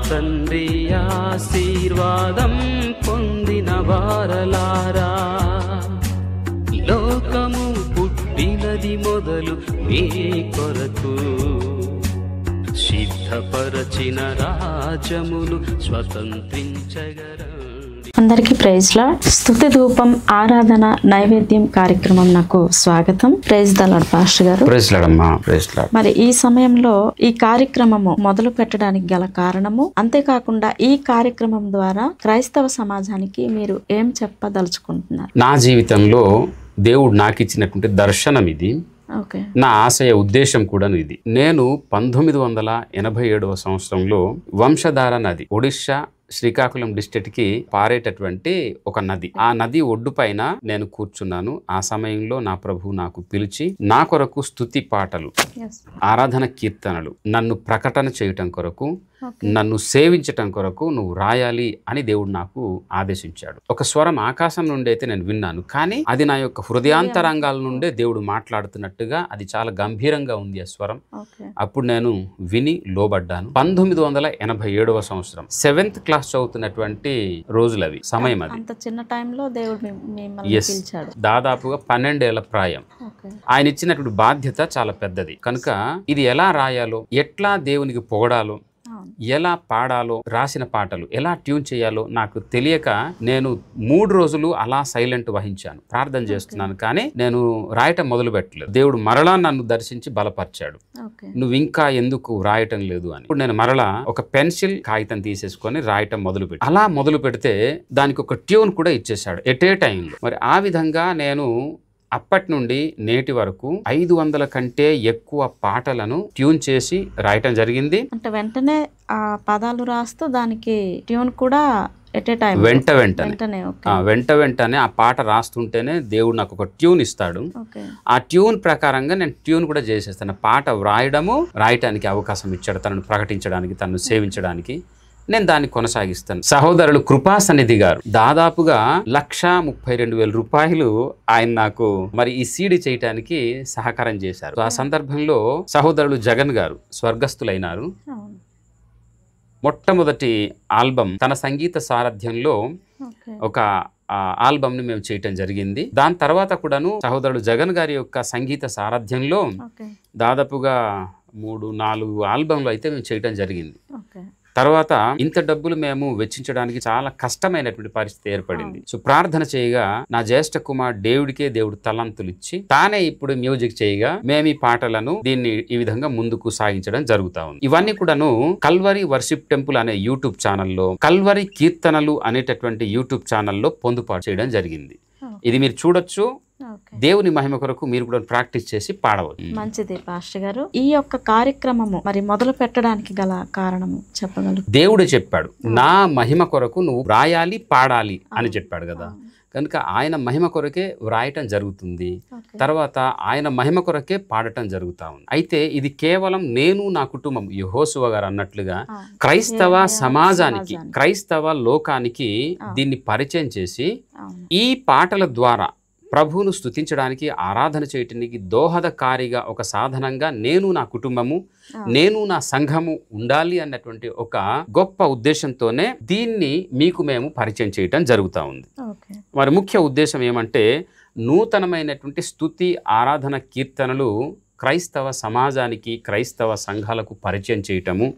తండ్రి ఆశీర్వాదం పొందిన వారలారా, లోకము పుట్టినది మొదలు మీ కొరకు సిద్ధపరచిన రాజ్యమును స్వతంత్రించగరండి. అందరికీ ప్రైజ్ లార్డ్. స్తుతి ధూపం ఆరాధన నైవేద్యం కార్యక్రమం నాకు స్వాగతం. ప్రైజ్ ద లార్డ్ పాస్టర్ గారు. ప్రైజ్ లార్డ్ అమ్మా. Praise lord. మరి ఈ సమయంలో ఈ కార్యక్రమము మొదలు పెట్టడానికి గల కారణము, అంతేకాకుండా ఈ కార్యక్రమం ద్వారా క్రైస్తవ సమాజానికి మీరు ఏం చెప్పదలుచుకుంటున్నారు? నా జీవితంలో దేవుడు నాకు ఇచ్చినటువంటి దర్శనం ఇది. నా ఆశయ ఉద్దేశం కూడా ఇది. నేను 1987వ సంవత్సరంలో వంశధార నది, ఒడిశా శ్రీకాకుళం డిస్ట్రిక్ట్ కి పారేటటువంటి ఒక నది, ఆ నది ఒడ్డు పైన నేను కూర్చున్నాను. ఆ సమయంలో నా ప్రభు నాకు పిలిచి నా కొరకు స్తుతి పాటలు, ఆరాధన కీర్తనలు, నన్ను ప్రకటన చేయటం కొరకు, నన్ను సేవించటం కొరకు నువ్వు రాయాలి అని దేవుడు నాకు ఆదేశించాడు. ఒక స్వరం ఆకాశం నుండి అయితే నేను విన్నాను, కానీ అది నా యొక్క హృదయాంతరంగాల నుండే దేవుడు మాట్లాడుతున్నట్టుగా అది చాలా గంభీరంగా ఉంది ఆ స్వరం. అప్పుడు నేను విని లోబడ్డాను. 1987వ సంవత్సరం 7th క్లాస్ చదువుతున్నటువంటి రోజులు అవి, సమయం అది. చిన్న టైంలో దేవుడు పిలిచాడు. దాదాపుగా 12 ఏళ్ల ప్రాయం. ఆయన ఇచ్చినటువంటి బాధ్యత చాలా పెద్దది కనుక ఇది ఎలా రాయాలో, ఎట్లా దేవునికి పొగడాలో, ఎలా పాడాలో, రాసిన పాటలు ఎలా ట్యూన్ చేయాలో నాకు తెలియక నేను 3 రోజులు అలా సైలెంట్ వహించాను, ప్రార్థన చేస్తున్నాను, కానీ నేను రాయటం మొదలు పెట్టలేదు. దేవుడు మరలా నన్ను దర్శించి బలపరిచాడు. నువ్వు ఇంకా ఎందుకు రాయటం లేదు అని. ఇప్పుడు నేను మరలా ఒక పెన్సిల్ కాగితం తీసేసుకొని రాయటం మొదలు పెట్టి, అలా మొదలు పెడితే దానికి ఒక ట్యూన్ కూడా ఇచ్చేసాడు ఎట్ ఏ టైంలో. మరి ఆ విధంగా నేను అప్పటి నుండి నేటి వరకు 500 కంటే ఎక్కువ పాటలను ట్యూన్ చేసి రాయటం జరిగింది. అంటే వెంటనే ఆ పదాలు రాస్తూ దానికి ట్యూన్ కూడా వెంటనే ఆ పాట రాస్తుంటేనే దేవుడు నాకు ఒక ట్యూన్ ఇస్తాడు. ఆ ట్యూన్ ప్రకారంగా నేను ట్యూన్ కూడా చేసేస్తాను. పాట రాయటానికి అవకాశం ఇచ్చాడు, తనను ప్రకటించడానికి, తనను సేవించడానికి. నేను దాన్ని కొనసాగిస్తాను. సహోదరులు కృపా సన్నిధి గారు దాదాపుగా 1,32,000 రూపాయలు ఆయన నాకు మరి ఈ సీడీ చేయటానికి సహకారం చేశారు. ఆ సందర్భంలో సహోదరులు జగన్ గారు స్వర్గస్థులైనారు. మొట్టమొదటి ఆల్బమ్ తన సంగీత సారథ్యంలో ఒక ఆల్బమ్ ని మేము చేయటం జరిగింది. దాని తర్వాత కూడాను సహోదరుడు జగన్ గారి యొక్క సంగీత సారథ్యంలో దాదాపుగా 3-4 ఆల్బమ్లు అయితే మేము చేయటం జరిగింది. తర్వాత ఇంత డబ్బులు మేము వెచ్చించడానికి చాలా కష్టమైనటువంటి పరిస్థితి ఏర్పడింది. సో ప్రార్థన చేయగా నా జ్యేష్ఠ కుమార్ దేవుడికే దేవుడు తలంతులు ఇచ్చి తానే ఇప్పుడు మ్యూజిక్ చేయగా మేము ఈ పాటలను దీన్ని ఈ విధంగా ముందుకు సాగించడం జరుగుతా ఉంది. ఇవన్నీ కూడాను కల్వరి వర్షిప్ టెంపుల్ అనే యూట్యూబ్ ఛానల్లో, కల్వరి కీర్తనలు అనేటటువంటి యూట్యూబ్ ఛానల్లో పొందుపాటు చేయడం జరిగింది. ఇది మీరు చూడొచ్చు. దేవుని మహిమ కొరకు మీరు కూడా ప్రాక్టీస్ చేసి పాడవచ్చు. మంచిది పాస్టర్ గారు. ఈ యొక్క కార్యక్రమము మరి మొదలు పెట్టడానికి గల కారణము చెప్పగలరు? దేవుడు చెప్పాడు, నా మహిమ కొరకు నువ్వు రాయాలి, పాడాలి అని చెప్పాడు కదా. కనుక ఆయన మహిమ కొరకే వ్రాయటం జరుగుతుంది, తర్వాత ఆయన మహిమ కొరకే పాడటం జరుగుతా ఉంది. అయితే ఇది కేవలం నేను, నా కుటుంబం, యెహోషువ గారు అన్నట్లుగా క్రైస్తవ సమాజానికి, క్రైస్తవ లోకానికి దీన్ని పరిచయం చేసి ఈ పాటల ద్వారా ప్రభువును స్తుతించడానికి, ఆరాధన చేయటానికి దోహదకారిగా ఒక సాధనంగా నేను, నా కుటుంబము, నేను, నా సంఘము ఉండాలి అన్నటువంటి ఒక గొప్ప ఉద్దేశంతోనే దీన్ని మీకు మేము పరిచయం చేయటం జరుగుతూ ఉంది. మరి ముఖ్య ఉద్దేశం ఏమంటే నూతనమైనటువంటి స్తుతి, ఆరాధన, కీర్తనలు క్రైస్తవ సమాజానికి, క్రైస్తవ సంఘాలకు పరిచయం చేయటము.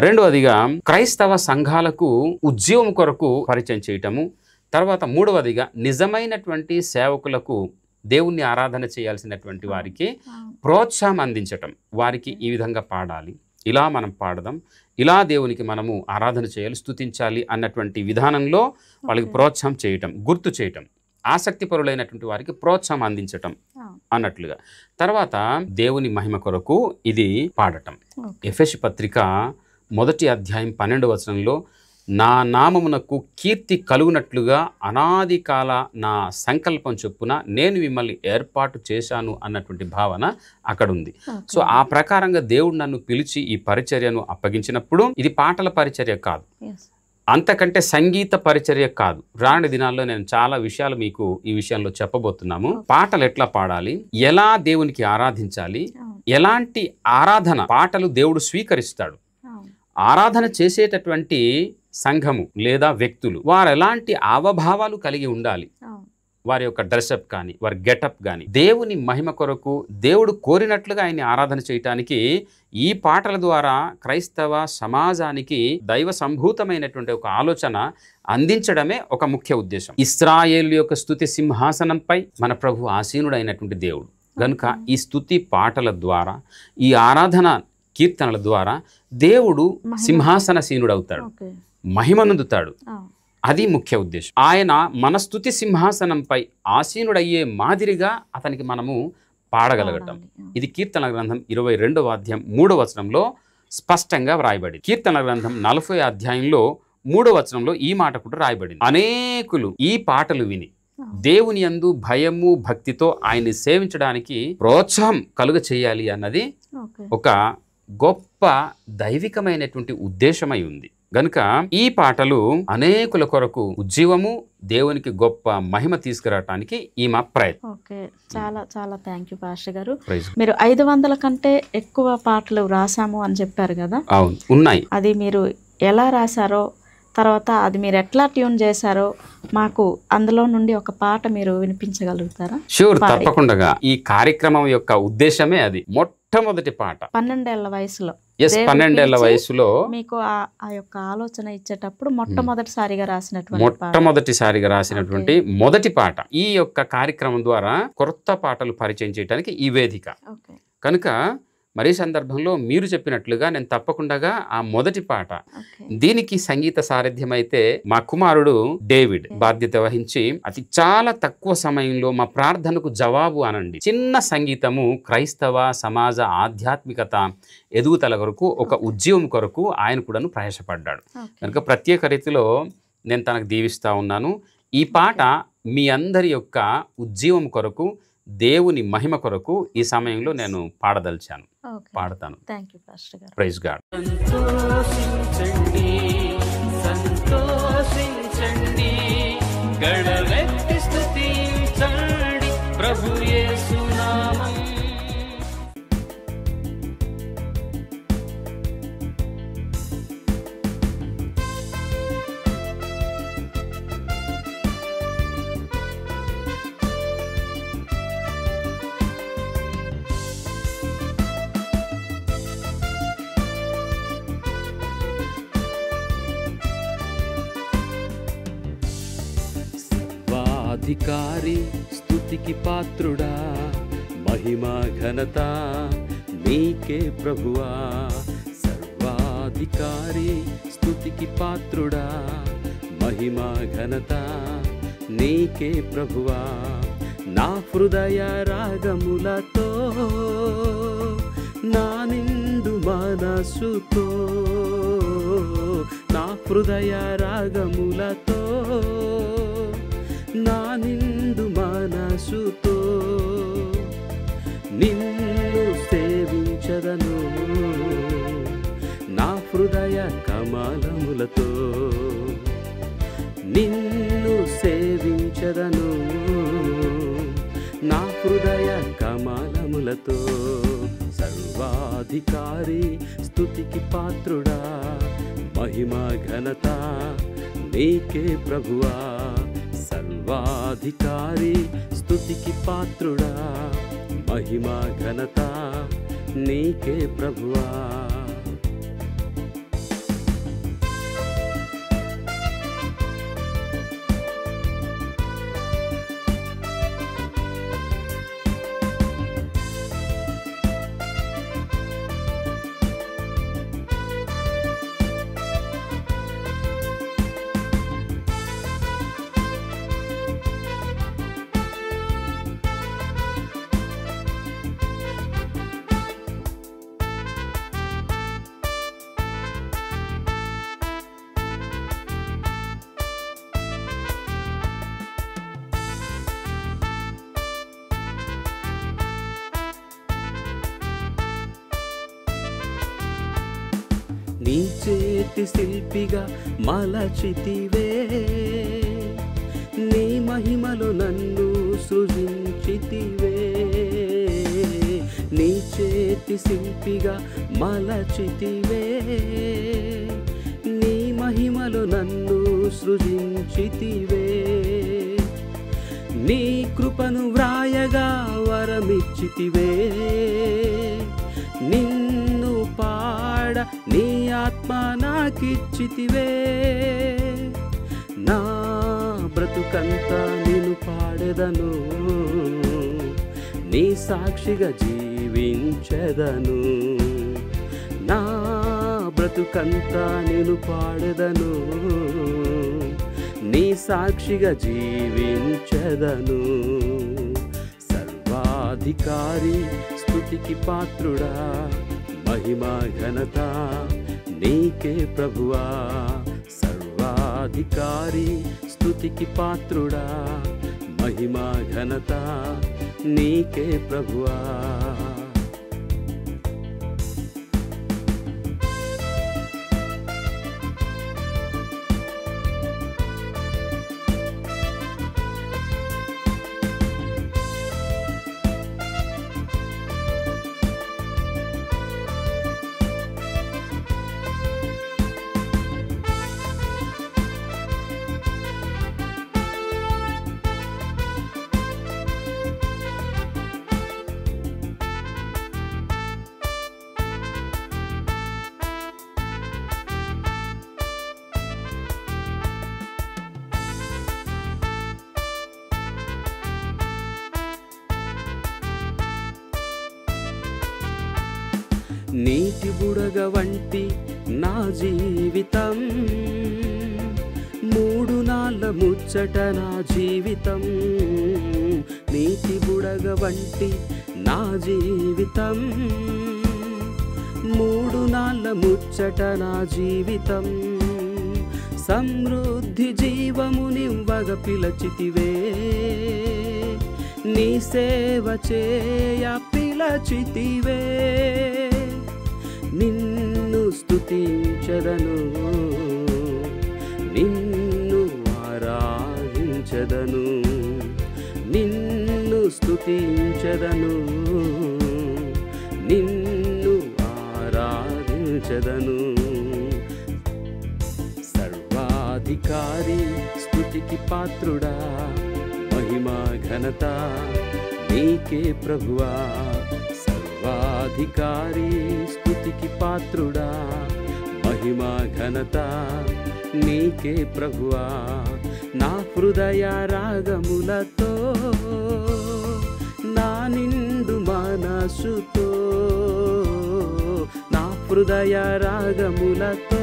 రెండవదిగా క్రైస్తవ సంఘాలకు ఉద్యోగం కొరకు పరిచయం చేయటము. తర్వాత మూడవదిగా నిజమైనటువంటి సేవకులకు, దేవుణ్ణి ఆరాధన చేయాల్సినటువంటి వారికి ప్రోత్సాహం అందించటం. వారికి ఈ విధంగా పాడాలి, ఇలా మనం పాడదాం, ఇలా దేవునికి మనము ఆరాధన చేయాలి, స్తుతించాలి అన్నటువంటి విధానంలో వాళ్ళకి ప్రోత్సాహం చేయటం, గుర్తు చేయటం, ఆసక్తిపరులైనటువంటి వారికి ప్రోత్సాహం అందించటం అన్నట్లుగా. తర్వాత దేవుని మహిమ కొరకు ఇది పాడటం. ఎఫెసు పత్రిక 1వ అధ్యాయం 12వ వచనంలో నా నామమునకు కీర్తి కలుగునట్లుగా అనాది కాల నా సంకల్పం చొప్పున నేను మిమ్మల్ని ఏర్పాటు చేశాను అన్నటువంటి భావన అక్కడ ఉంది. సో ఆ ప్రకారంగా దేవుడు నన్ను పిలిచి ఈ పరిచర్యను అప్పగించినప్పుడు ఇది పాటల పరిచర్య కాదు, అంతకంటే సంగీత పరిచర్య కాదు. రానున్న దినాల్లో నేను చాలా విషయాలు మీకు ఈ విషయంలో చెప్పబోతున్నాము. పాటలు ఎట్లా పాడాలి, ఎలా దేవునికి ఆరాధించాలి, ఎలాంటి ఆరాధన పాటలు దేవుడు స్వీకరిస్తాడు, ఆరాధన చేసేటటువంటి సంఘము లేదా వ్యక్తులు వారు ఎలాంటి హావభావాలు కలిగి ఉండాలి, వారి యొక్క డ్రెస్అప్ కానీ వారి గెటప్ కానీ దేవుని మహిమ కొరకు దేవుడు కోరినట్లుగా ఆయన్ని ఆరాధన చేయటానికి ఈ పాటల ద్వారా క్రైస్తవ సమాజానికి దైవ సంభూతమైనటువంటి ఒక ఆలోచన అందించడమే ఒక ముఖ్య ఉద్దేశం. ఇశ్రాయేలు యొక్క స్తుతి సింహాసనంపై మన ప్రభు ఆసీనుడైనటువంటి దేవుడు గనుక ఈ స్తుతి పాటల ద్వారా, ఈ ఆరాధన కీర్తనల ద్వారా దేవుడు సింహాసనసీనుడవుతాడు, మహిమనందుతాడు. అది ముఖ్య ఉద్దేశం. ఆయన మన స్తుతి సింహాసనంపై ఆసీనుడయ్యే మాదిరిగా అతనికి మనము పాడగలగటం. ఇది కీర్తన గ్రంథం 22వ అధ్యాయం 3వ వచనంలో స్పష్టంగా వ్రాయబడింది. కీర్తన గ్రంథం 40వ అధ్యాయంలో 3వ వచనంలో ఈ మాట కూడా రాయబడింది. అనేకులు ఈ పాటలు విని దేవుని యందు భయము భక్తితో ఆయన్ని సేవించడానికి ప్రోత్సాహం కలుగ చేయాలి అన్నది ఒక గొప్ప దైవికమైనటువంటి ఉద్దేశమై ఉంది. గనుక ఈ పాటలు అనేకుల కొరకు ఉజ్జీవము, దేవునికి గొప్ప మహిమ తీసుకురావటానికి ఈ మా ప్రయత్నం. ఓకే, చాలా చాలా థ్యాంక్ యూ పాస్టర్ గారు. మీరు 500 కంటే ఎక్కువ పాటలు రాసాము అని చెప్పారు కదా. అవును, ఉన్నాయి. అది మీరు ఎలా రాశారో, తర్వాత అది మీరు ఎట్లా ట్యూన్ చేశారో మాకు అందులో నుండి ఒక పాట మీరు వినిపించగలుగుతారా? షూర్, తప్పకుండా. ఈ కార్యక్రమం యొక్క ఉద్దేశమే అది. మొట్టమొదటి పాట 12 ఏళ్ల వయసులో, 12 ఏళ్ల వయసులో మీకు ఆ యొక్క ఆలోచన ఇచ్చేటప్పుడు మొట్టమొదటిసారిగా రాసినటువంటి మొదటి పాట. ఈ యొక్క కార్యక్రమం ద్వారా కొత్త పాటలు పరిచయం చేయడానికి ఈ వేదిక కనుక మరి సందర్భంలో మీరు చెప్పినట్లుగా నేను తప్పకుండా ఆ మొదటి పాట, దీనికి సంగీత సారథ్యం అయితే మా కుమారుడు డేవిడ్ బాధ్యత వహించి అతి చాలా తక్కువ సమయంలో మా ప్రార్థనకు జవాబు అనండి చిన్న సంగీతము క్రైస్తవ సమాజ ఆధ్యాత్మికత ఎదుగుదల కొరకు, ఒక ఉద్యమం కొరకు ఆయన కూడాను ప్రయాసపడ్డాడు. కనుక ప్రత్యేక రీతిలో నేను తనకు దీవిస్తా ఉన్నాను. ఈ పాట మీ అందరి యొక్క ఉద్యమం కొరకు, దేవుని మహిమ కొరకు ఈ సమయంలో నేను పాడదలిచాను. పాడతాను. Praise God. సంతోషించండి, సంతోషించండి, గళమెత్తి స్తుతించండి ప్రభు యేసు నామం. అధికారి స్తుతికి పాత్రుడా, మహిమా ఘనత నీకే ప్రభువా. సర్వాధికారి స్తుతికి పాత్రుడా, మహిమా ఘనత నీకే ప్రభువా. నా హృదయ రాగములతో, నా నిండు మనసుతో, నా హృదయ రాగములతో, నా నిండు మనసుతో నిన్ను సేవించదను, నా హృదయ కమలములతో నిన్ను సేవించదను, నా హృదయ కమలములతో. సర్వాధికారి స్తుతికి పాత్రుడా, మహిమా ఘనత నీకే ప్రభువా. సర్వాధికారి స్తుతికి పాత్రుడా, మహిమా ఘనత నీకే ప్రభువా. నీ చేతి శిల్పిగా మలచితివే, నీ మహిమలో నన్ను సృజించితివే. నీ చేతి శిల్పిగా మలచితివే, నీ మహిమలో నన్ను సృజించితివే. నీ కృపను వ్రాయగా వరమిచ్చితివే, నిన్ను పాడ నీ ఆత్మ నాకిచ్చితివే. నా బ్రతుకంతా నిన్ను పాడెదను, నీ సాక్షిగా జీవించెదను. నా బ్రతుకంతా నిన్ను పాడెదను, నీ సాక్షిగా జీవించెదను. సర్వాధికారి స్తుతికి పాత్రుడా, మహిమా ఘనత నీకే ప్రభువా. సర్వాధికారి స్తుతికి పాత్రుడా, మహిమా ఘనత నీకే ప్రభువా. నీటి బుడగ వంటి నా జీవితం, మూడు నాళ్ళ ముచ్చట నా జీవితం. నీటి బుడగ వంటి నా జీవితం, మూడు నాళ్ళ ముచ్చట నా జీవితం. సమృద్ధి జీవమునివ్వగ పిలచితివే, నీ సేవ చేయ పిలచితివే. నిన్ను స్తుతించెదను, నిన్ను ఆరాధించెదను. నిన్ను స్తుతించెదను, నిన్ను ఆరాధించెదను. సర్వాధికారి స్తుతికి పాత్రుడా, మహిమా ఘనత నీకే ప్రభువా. సర్వాధికారి స్తుతికి పాత్రుడా, మహిమా ఘనత నీకే ప్రభువా. నా హృదయ రాగములతో, నా నిండు మనసుతో, నా హృదయ రాగములతో,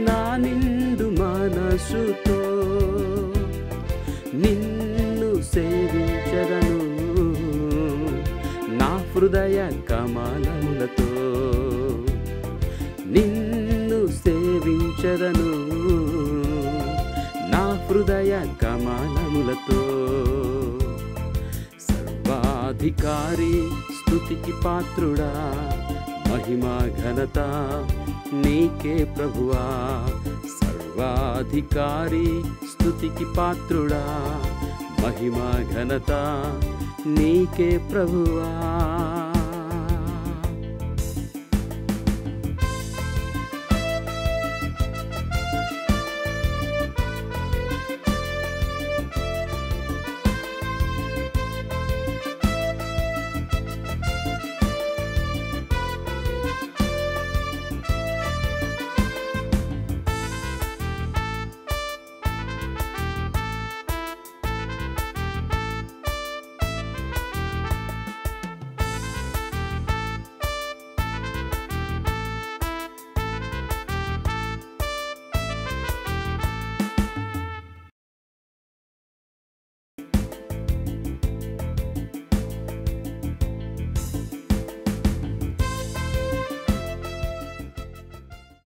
నా నిండు మనసుతో నిన్ను సేవించెదను. నా హృదయ కమలములతో నిన్ను సేవించెదను. నా హృదయ కమలములతో. సర్వాధికారి స్తుతికి పాత్రుడా, మహిమా ఘనత నీకే ప్రభువా. సర్వాధికారి స్తుతికి పాత్రుడా, మహిమా ఘనత నీకే ప్రభువా.